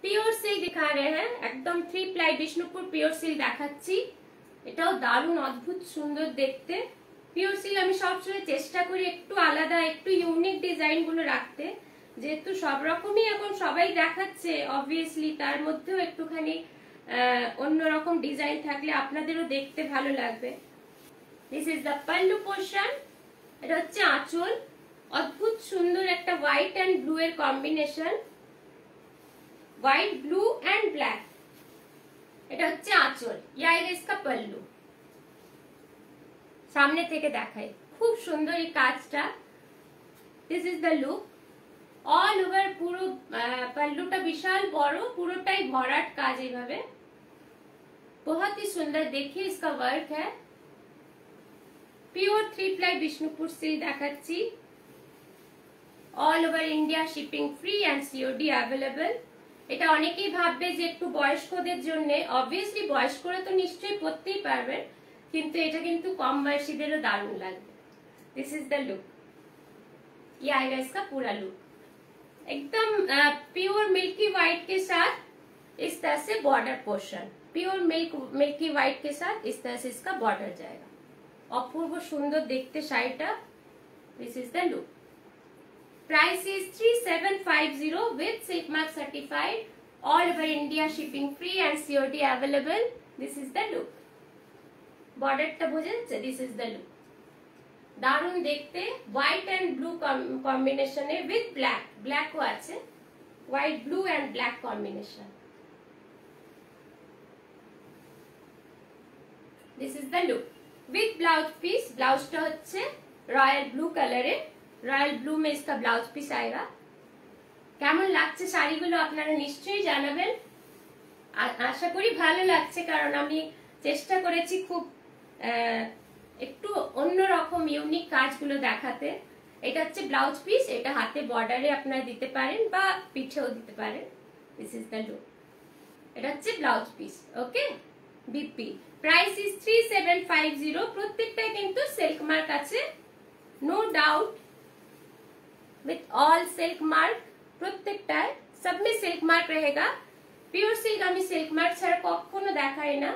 Pure silk दिखा रहे हैं, একদম 3 প্লাই বিষ্ণুপুর পিওর সিল্ক দেখাচ্ছি। এটাও দারুণ অদ্ভুত সুন্দর দেখতে। পিওর সিল্ক আমি সবসময় চেষ্টা করি একটু আলাদা, একটু ইউনিক ডিজাইন গুলো রাখতে, যেহেতু সব রকমই এখন সবাই দেখাচ্ছে অবভিয়াসলি, তার মধ্যেও একটুখানি অন্যরকম ডিজাইন থাকলে আপনাদেরও দেখতে ভালো লাগবে। This is the pallu portion. এটা হচ্ছে আঁচল, অদ্ভুত সুন্দর একটা হোয়াইট এন্ড ব্লু এর combination, white blue and black. এটা হচ্ছে আঁচল, ইয়ার ইসকা পাল্লু। সামনে থেকে দেখাই, খুব সুন্দর এই কাজটা। This is the look all over. পুরো পাল্লুটা বিশাল বড়, পুরোটাই ভরাট কাজ এইভাবে, बहुत ही सुंदर। देखिए इसका वर्क है। प्योर 3 प्लाई বিষ্ণুপুর সিল্ক দেখাচ্ছি। All over India shipping free and COD available. এটা অনেকেই ভাববে যে একটু বয়স্কদের জন্য, অবভিয়াসলি বয়স্করা তো নিশ্চয়ই পরতেই পারবেন, কিন্তু এটা কিন্তু কম বয়সীদেরও দারুণ লাগবে। दिस इज द लुक, ये आएगा इसका पूरा लुक। एकदम प्योर मिल्की व्हाइट के साथ इस तरह से border portion, pure milky white के साथ इस तरह से इसका बॉर्डर जाएगा। अपूर्व सुंदर देखते शाড়িটা। This is the look. Price is 3750 with silk mark certified, all over India shipping free and COD available। this is the look। বর্ডারটা বোঝা যাচ্ছে? this is the look। দারুণ দেখতে, হোয়াইট এন্ড ব্লু কম্বিনেশনে উইথ ব্ল্যাক, ব্ল্যাকও আছে, white blue and black combination. This is the look with blouse piece. ब्लाउजটা হচ্ছে রয়্যাল ব্লু কালারে, রয়্যাল ব্লু में इसका ब्लाउज पीस आएगा। কেমন লাগছে শাড়িগুলো আপনারা নিশ্চয়ই জানাবেন। আশা করি ভালো লাগছে, কারণ আমি চেষ্টা করেছি খুব একটু অন্যরকম ইউনিক কাজগুলো দেখাতে। এটা হচ্ছে ব্লাউজ পিস, এটা হাতে বর্ডারে আপনারা দিতে পারেন বা পিঠেও দিতে পারেন। This is the look. এটা হচ্ছে blouse piece. Okay, BP. Price is 3750। প্রত্যেকটাই কিন্তু সিল্ক মার্ক আছে, no doubt, with all silk mark. প্রত্যেকটায় सब में सिल्क मार्क रहेगा। পিওর সিল্ক আমি সিল্ক মার্ক ছাড়া কখনো দেখাই না।